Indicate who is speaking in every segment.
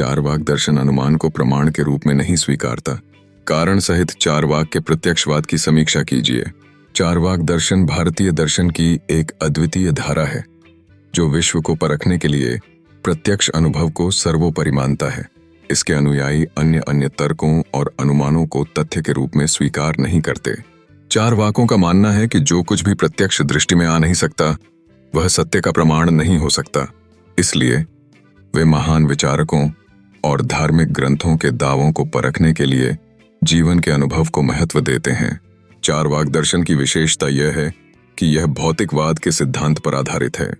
Speaker 1: चारवाक दर्शन अनुमान को प्रमाण के रूप में नहीं स्वीकारता। कारण सहित चारवाक के प्रत्यक्षवाद की समीक्षा कीजिए। चारवाक दर्शन भारतीय दर्शन की एक अद्वितीय धारा है जो विश्व को परखने के लिए प्रत्यक्ष अनुभव को सर्वोपरि मानता है। इसके अनुयायी अन्य तर्कों और अनुमानों को तथ्य के रूप में स्वीकार नहीं करते। चारवाकों का मानना है कि जो कुछ भी प्रत्यक्ष दृष्टि में आ नहीं सकता वह सत्य का प्रमाण नहीं हो सकता। इसलिए वे महान विचारकों और धार्मिक ग्रंथों के दावों को परखने के लिए जीवन के अनुभव को महत्व देते हैं। चारवाक दर्शन की विशेषता यह है कि यह भौतिकवाद के सिद्धांत पर आधारित है।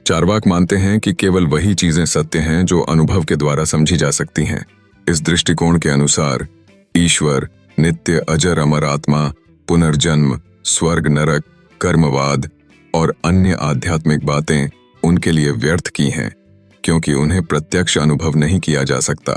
Speaker 1: चारवाक मानते हैं कि केवल वही चीजें सत्य हैं जो अनुभव के द्वारा समझी जा सकती हैं। इस दृष्टिकोण के अनुसार ईश्वर, नित्य अजर अमर आत्मा, पुनर्जन्म, स्वर्ग नरक, कर्मवाद और अन्य आध्यात्मिक बातें उनके लिए व्यर्थ की हैं क्योंकि उन्हें प्रत्यक्ष अनुभव नहीं किया जा सकता।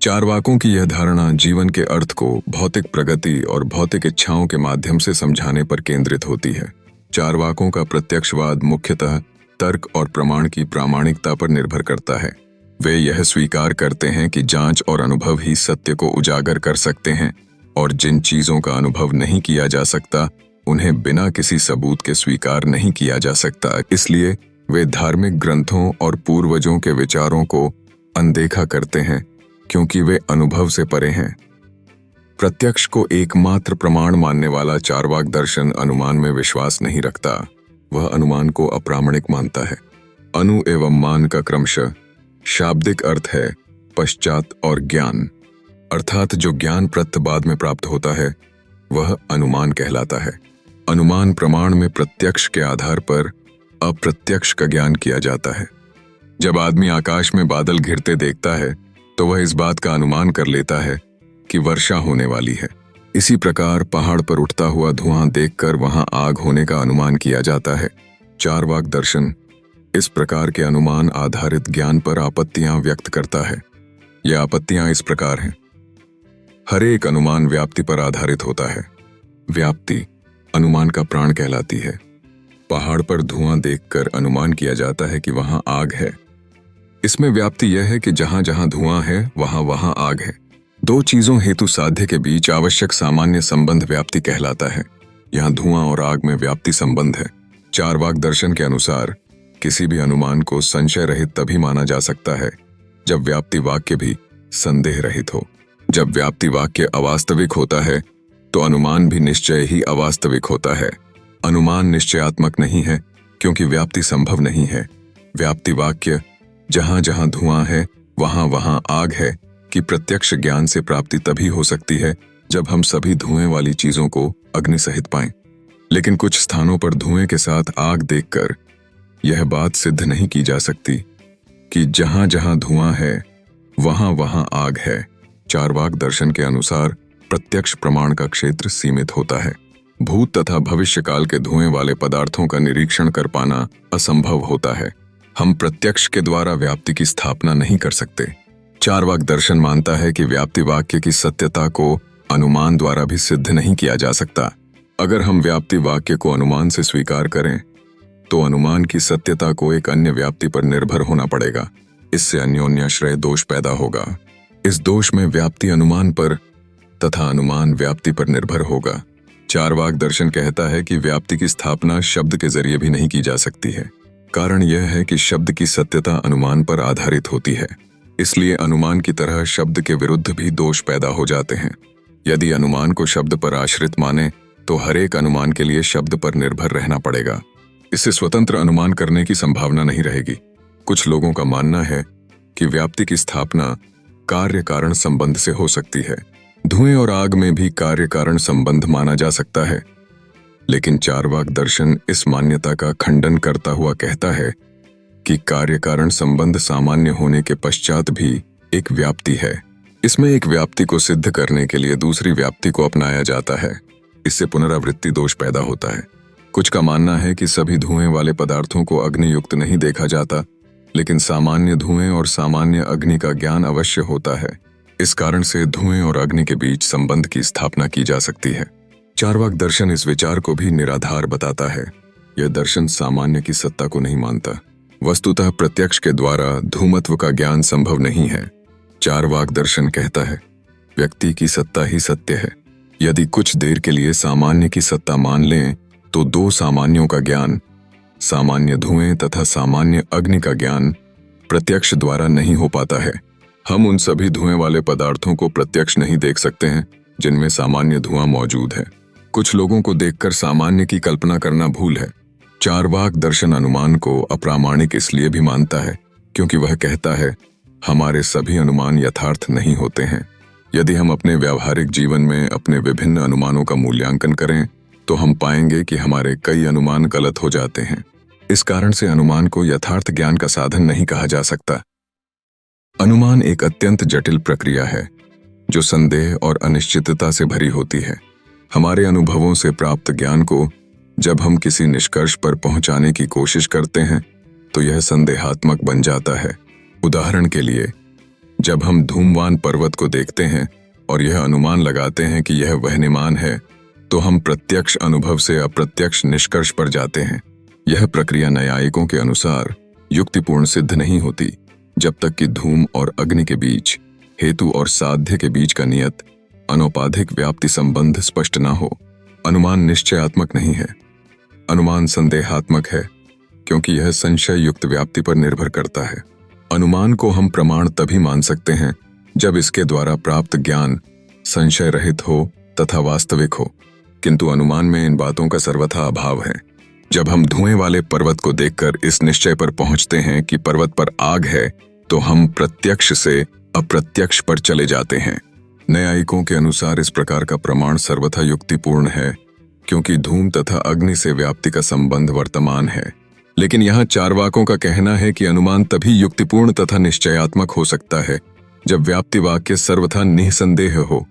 Speaker 1: चारवाकों की यह धारणा जीवन के अर्थ को भौतिक प्रगति और भौतिक इच्छाओं के माध्यम से समझाने पर केंद्रित होती है। चारवाकों का प्रत्यक्षवाद मुख्यतः तर्क और प्रमाण की प्रामाणिकता पर निर्भर करता है। वे यह स्वीकार करते हैं कि जांच और अनुभव ही सत्य को उजागर कर सकते हैं और जिन चीजों का अनुभव नहीं किया जा सकता उन्हें बिना किसी सबूत के स्वीकार नहीं किया जा सकता। इसलिए वे धार्मिक ग्रंथों और पूर्वजों के विचारों को अनदेखा करते हैं क्योंकि वे अनुभव से परे हैं। प्रत्यक्ष को एकमात्र प्रमाण मानने वाला चारवाक दर्शन अनुमान में विश्वास नहीं रखता। वह अनुमान को अप्रामाणिक मानता है। अनु एवं मान का क्रमशः शाब्दिक अर्थ है पश्चात और ज्ञान, अर्थात जो ज्ञान प्रत्य बाद में प्राप्त होता है वह अनुमान कहलाता है। अनुमान प्रमाण में प्रत्यक्ष के आधार पर अप्रत्यक्ष का ज्ञान किया जाता है। जब आदमी आकाश में बादल घिरते देखता है तो वह इस बात का अनुमान कर लेता है कि वर्षा होने वाली है। इसी प्रकार पहाड़ पर उठता हुआ धुआं देखकर वहां आग होने का अनुमान किया जाता है। चारवाक दर्शन इस प्रकार के अनुमान आधारित ज्ञान पर आपत्तियां व्यक्त करता है। ये आपत्तियां इस प्रकार हैं। हर एक अनुमान व्याप्ति पर आधारित होता है। व्याप्ति अनुमान का प्राण कहलाती है। पहाड़ पर धुआं देखकर अनुमान किया जाता है कि वहां आग है। इसमें व्याप्ति यह है कि जहां जहां धुआं है वहां वहां आग है। दो चीजों हेतु साध्य के बीच आवश्यक सामान्य संबंध व्याप्ति कहलाता है। यहां धुआं और आग में व्याप्ति संबंध है। चारवाक दर्शन के अनुसार किसी भी अनुमान को संशय रहित तभी माना जा सकता है जब व्याप्ति वाक्य भी संदेह रहित हो। जब व्याप्ति वाक्य अवास्तविक होता है तो अनुमान भी निश्चय ही अवास्तविक होता है। अनुमान निश्चयात्मक नहीं है क्योंकि व्याप्ति संभव नहीं है। व्याप्ति वाक्य जहां जहां धुआं है वहां वहां आग है कि प्रत्यक्ष ज्ञान से प्राप्ति तभी हो सकती है जब हम सभी धुएं वाली चीजों को अग्नि सहित पाएं। लेकिन कुछ स्थानों पर धुएं के साथ आग देखकर यह बात सिद्ध नहीं की जा सकती कि जहां जहां धुआं है वहां वहां आग है। चारवाक दर्शन के अनुसार प्रत्यक्ष प्रमाण का क्षेत्र सीमित होता है। भूत तथा भविष्य काल के धुएं वाले पदार्थों का निरीक्षण कर पाना असंभव होता है। हम प्रत्यक्ष के द्वारा व्याप्ति की स्थापना नहीं कर सकते। चारवाक दर्शन मानता है कि व्याप्ति वाक्य की सत्यता को अनुमान द्वारा भी सिद्ध नहीं किया जा सकता। अगर हम व्याप्ति वाक्य को अनुमान से स्वीकार करें तो अनुमान की सत्यता को एक अन्य व्याप्ति पर निर्भर होना पड़ेगा। इससे अन्योन्याश्रय दोष पैदा होगा। इस दोष में व्याप्ति अनुमान पर तथा अनुमान व्याप्ति पर निर्भर होगा। चारवाक दर्शन कहता है कि व्याप्ति की स्थापना शब्द के जरिए भी नहीं की जा सकती है। कारण यह है कि शब्द की सत्यता अनुमान पर आधारित होती है। इसलिए अनुमान की तरह शब्द के विरुद्ध भी दोष पैदा हो जाते हैं। यदि अनुमान को शब्द पर आश्रित माने तो हर एक अनुमान के लिए शब्द पर निर्भर रहना पड़ेगा। इससे स्वतंत्र अनुमान करने की संभावना नहीं रहेगी। कुछ लोगों का मानना है कि व्याप्ति की स्थापना कार्य कारण संबंध से हो सकती है। धुएं और आग में भी कार्य कारण संबंध माना जा सकता है। लेकिन चारवाक दर्शन इस मान्यता का खंडन करता हुआ कहता है कि कार्य कारण संबंध सामान्य होने के पश्चात भी एक व्याप्ति है। इसमें एक व्याप्ति को सिद्ध करने के लिए दूसरी व्याप्ति को अपनाया जाता है। इससे पुनरावृत्ति दोष पैदा होता है। कुछ का मानना है कि सभी धुएं वाले पदार्थों को अग्नि युक्त नहीं देखा जाता, लेकिन सामान्य धुएं और सामान्य अग्नि का ज्ञान अवश्य होता है। इस कारण से धुएं और अग्नि के बीच संबंध की स्थापना की जा सकती है। चारवाक दर्शन इस विचार को भी निराधार बताता है। यह दर्शन सामान्य की सत्ता को नहीं मानता। वस्तुतः प्रत्यक्ष के द्वारा धूमत्व का ज्ञान संभव नहीं है। चारवाक दर्शन कहता है, व्यक्ति की सत्ता ही सत्य है। यदि कुछ देर के लिए सामान्य की सत्ता मान लें तो दो सामान्यों का ज्ञान, सामान्य धुएं तथा सामान्य अग्नि का ज्ञान प्रत्यक्ष द्वारा नहीं हो पाता है। हम उन सभी धुएं वाले पदार्थों को प्रत्यक्ष नहीं देख सकते हैं जिनमें सामान्य धुआं मौजूद है। कुछ लोगों को देखकर सामान्य की कल्पना करना भूल है। चारवाक दर्शन अनुमान को अप्रामाणिक इसलिए भी मानता है क्योंकि वह कहता है, हमारे सभी अनुमान यथार्थ नहीं होते हैं। यदि हम अपने व्यावहारिक जीवन में अपने विभिन्न अनुमानों का मूल्यांकन करें तो हम पाएंगे कि हमारे कई अनुमान गलत हो जाते हैं। इस कारण से अनुमान को यथार्थ ज्ञान का साधन नहीं कहा जा सकता। अनुमान एक अत्यंत जटिल प्रक्रिया है जो संदेह और अनिश्चितता से भरी होती है। हमारे अनुभवों से प्राप्त ज्ञान को जब हम किसी निष्कर्ष पर पहुंचाने की कोशिश करते हैं तो यह संदेहात्मक बन जाता है। उदाहरण के लिए, जब हम धूमवान पर्वत को देखते हैं और यह अनुमान लगाते हैं कि यह वहनीमान है, तो हम प्रत्यक्ष अनुभव से अप्रत्यक्ष निष्कर्ष पर जाते हैं। यह प्रक्रिया न्यायिकों के अनुसार युक्तिपूर्ण सिद्ध नहीं होती जब तक कि धूम और अग्नि के बीच, हेतु और साध्य के बीच का नियत अनौपाधिक व्याप्ति संबंध स्पष्ट न हो। अनुमान निश्चयात्मक नहीं है। अनुमान संदेहात्मक है क्योंकि यह संशय युक्त व्याप्ति पर निर्भर करता है। अनुमान को हम प्रमाण तभी मान सकते हैं जब इसके द्वारा प्राप्त ज्ञान संशय रहित हो तथा वास्तविक हो, किंतु अनुमान में इन बातों का सर्वथा अभाव है। जब हम धुएं वाले पर्वत को देखकर इस निश्चय पर पहुंचते हैं कि पर्वत पर आग है, तो हम प्रत्यक्ष से अप्रत्यक्ष पर चले जाते हैं। न्यायिकों के अनुसार इस प्रकार का प्रमाण सर्वथा युक्तिपूर्ण है क्योंकि धूम तथा अग्नि से व्याप्ति का संबंध वर्तमान है। लेकिन यहाँ चारवाकों का कहना है कि अनुमान तभी युक्तिपूर्ण तथा निश्चयात्मक हो सकता है जब व्याप्ति वाक्य सर्वथा निःसंदेह हो,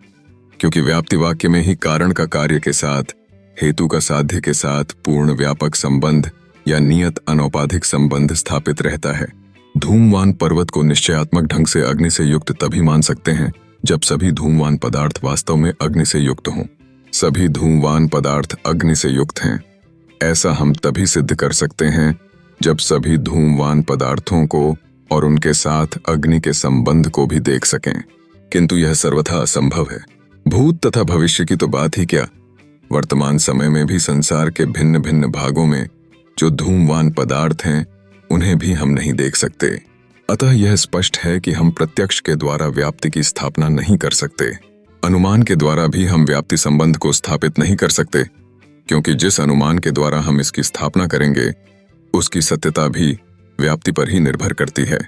Speaker 1: क्योंकि व्याप्ति वाक्य में ही कारण का कार्य के साथ, हेतु का साध्य के साथ पूर्ण व्यापक संबंध या नियत अनौपाधिक संबंध स्थापित रहता है। धूमवान पर्वत को निश्चयात्मक ढंग से अग्नि से युक्त तभी मान सकते हैं जब सभी धूमवान पदार्थ वास्तव में अग्नि से युक्त हों। सभी धूमवान पदार्थ अग्नि से युक्त हैं। ऐसा हम तभी सिद्ध कर सकते हैं जब सभी धूमवान पदार्थों को और उनके साथ अग्नि के संबंध को भी देख सकें, किंतु यह सर्वथा असंभव है। भूत तथा भविष्य की तो बात ही क्या, वर्तमान समय में भी संसार के भिन्न भिन्न भागों में जो धूमवान पदार्थ हैं उन्हें भी हम नहीं देख सकते। अतः यह स्पष्ट है कि हम प्रत्यक्ष के द्वारा व्याप्ति की स्थापना नहीं कर सकते। अनुमान के द्वारा भी हम व्याप्ति संबंध को स्थापित नहीं कर सकते, क्योंकि जिस अनुमान के द्वारा हम इसकी स्थापना करेंगे उसकी सत्यता भी व्याप्ति पर ही निर्भर करती है।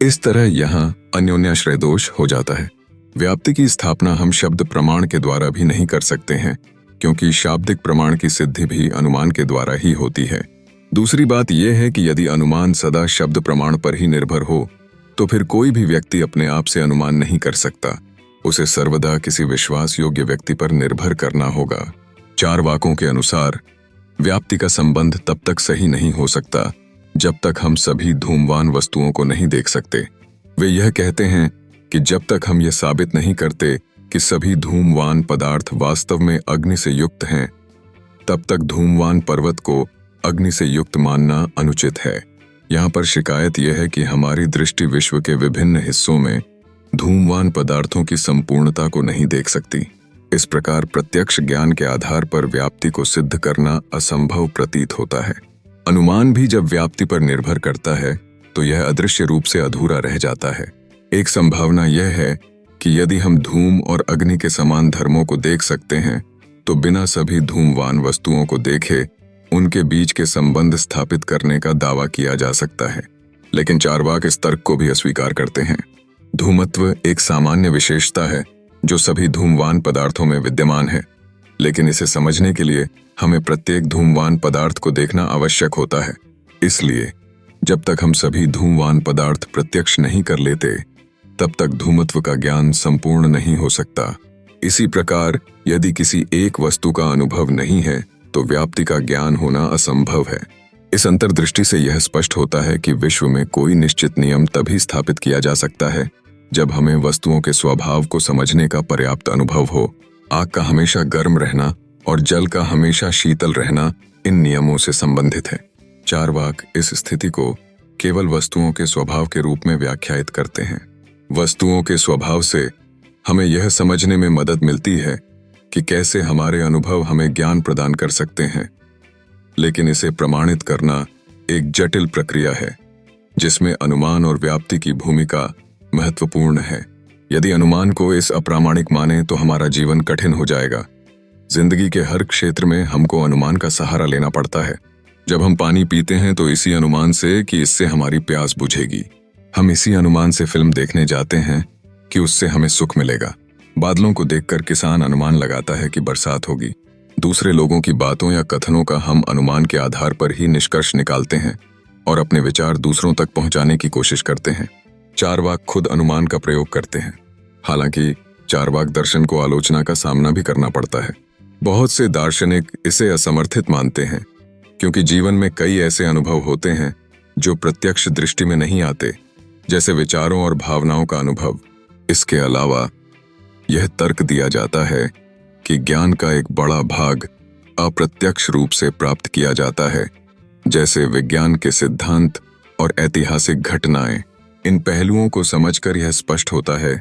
Speaker 1: इस तरह यहाँ अन्योन्याश्रय दोष हो जाता है। व्याप्ति की स्थापना हम शब्द प्रमाण के द्वारा भी नहीं कर सकते हैं, क्योंकि शाब्दिक प्रमाण की सिद्धि भी अनुमान के द्वारा ही होती है। दूसरी बात यह है कि यदि अनुमान सदा शब्द प्रमाण पर ही निर्भर हो तो फिर कोई भी व्यक्ति अपने आप से अनुमान नहीं कर सकता। उसे सर्वदा किसी विश्वास योग्य व्यक्ति पर निर्भर करना होगा। चारवाकों के अनुसार व्याप्ति का संबंध तब तक सही नहीं हो सकता जब तक हम सभी धूमवान वस्तुओं को नहीं देख सकते। वे यह कहते हैं कि जब तक हम यह साबित नहीं करते कि सभी धूमवान पदार्थ वास्तव में अग्नि से युक्त हैं, तब तक धूमवान पर्वत को अग्नि से युक्त मानना अनुचित है। यहाँ पर शिकायत यह है कि हमारी दृष्टि विश्व के विभिन्न हिस्सों में धूमवान पदार्थों की संपूर्णता को नहीं देख सकती। इस प्रकार प्रत्यक्ष ज्ञान के आधार पर व्याप्ति को सिद्ध करना असंभव प्रतीत होता है। अनुमान भी जब व्याप्ति पर निर्भर करता है तो यह अदृश्य रूप से अधूरा रह जाता है। एक संभावना यह है कि यदि हम धूम और अग्नि के समान धर्मों को देख सकते हैं तो बिना सभी धूमवान वस्तुओं को देखे उनके बीच के संबंध स्थापित करने का दावा किया जा सकता है। लेकिन चारवाक इस तर्क को भी अस्वीकार करते हैं। धूमत्व एक सामान्य विशेषता है जो सभी धूमवान पदार्थों में विद्यमान है, लेकिन इसे समझने के लिए हमें प्रत्येक धूमवान पदार्थ को देखना आवश्यक होता है। इसलिए जब तक हम सभी धूमवान पदार्थ प्रत्यक्ष नहीं कर लेते, तब तक धूमत्व का ज्ञान संपूर्ण नहीं हो सकता। इसी प्रकार यदि किसी एक वस्तु का अनुभव नहीं है तो व्याप्ति का ज्ञान होना असंभव है। इस अंतर्दृष्टि से यह स्पष्ट होता है कि विश्व में कोई निश्चित नियम तभी स्थापित किया जा सकता है जब हमें वस्तुओं के स्वभाव को समझने का पर्याप्त अनुभव हो। आग का हमेशा गर्म रहना और जल का हमेशा शीतल रहना इन नियमों से संबंधित है। चारवाक इस स्थिति को केवल वस्तुओं के स्वभाव के रूप में व्याख्यायित करते हैं। वस्तुओं के स्वभाव से हमें यह समझने में मदद मिलती है कि कैसे हमारे अनुभव हमें ज्ञान प्रदान कर सकते हैं, लेकिन इसे प्रमाणित करना एक जटिल प्रक्रिया है जिसमें अनुमान और व्याप्ति की भूमिका महत्वपूर्ण है। यदि अनुमान को इस अप्रामाणिक माने तो हमारा जीवन कठिन हो जाएगा। जिंदगी के हर क्षेत्र में हमको अनुमान का सहारा लेना पड़ता है। जब हम पानी पीते हैं तो इसी अनुमान से कि इससे हमारी प्यास बुझेगी। हम इसी अनुमान से फिल्म देखने जाते हैं कि उससे हमें सुख मिलेगा। बादलों को देखकर किसान अनुमान लगाता है कि बरसात होगी। दूसरे लोगों की बातों या कथनों का हम अनुमान के आधार पर ही निष्कर्ष निकालते हैं और अपने विचार दूसरों तक पहुंचाने की कोशिश करते हैं। चारवाक खुद अनुमान का प्रयोग करते हैं, हालांकि चारवाक दर्शन को आलोचना का सामना भी करना पड़ता है। बहुत से दार्शनिक इसे असमर्थित मानते हैं क्योंकि जीवन में कई ऐसे अनुभव होते हैं जो प्रत्यक्ष दृष्टि में नहीं आते, जैसे विचारों और भावनाओं का अनुभव। इसके अलावा यह तर्क दिया जाता है कि ज्ञान का एक बड़ा भाग अप्रत्यक्ष रूप से प्राप्त किया जाता है, जैसे विज्ञान के सिद्धांत और ऐतिहासिक घटनाएं। इन पहलुओं को समझकर यह स्पष्ट होता है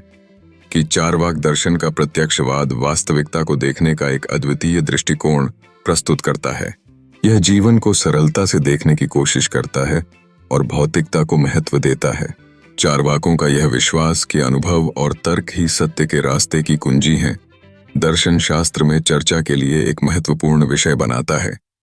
Speaker 1: कि चारवाक दर्शन का प्रत्यक्षवाद वास्तविकता को देखने का एक अद्वितीय दृष्टिकोण प्रस्तुत करता है। यह जीवन को सरलता से देखने की कोशिश करता है और भौतिकता को महत्व देता है। चारवाकों का यह विश्वास कि अनुभव और तर्क ही सत्य के रास्ते की कुंजी हैं, दर्शन शास्त्र में चर्चा के लिए एक महत्वपूर्ण विषय बनाता है।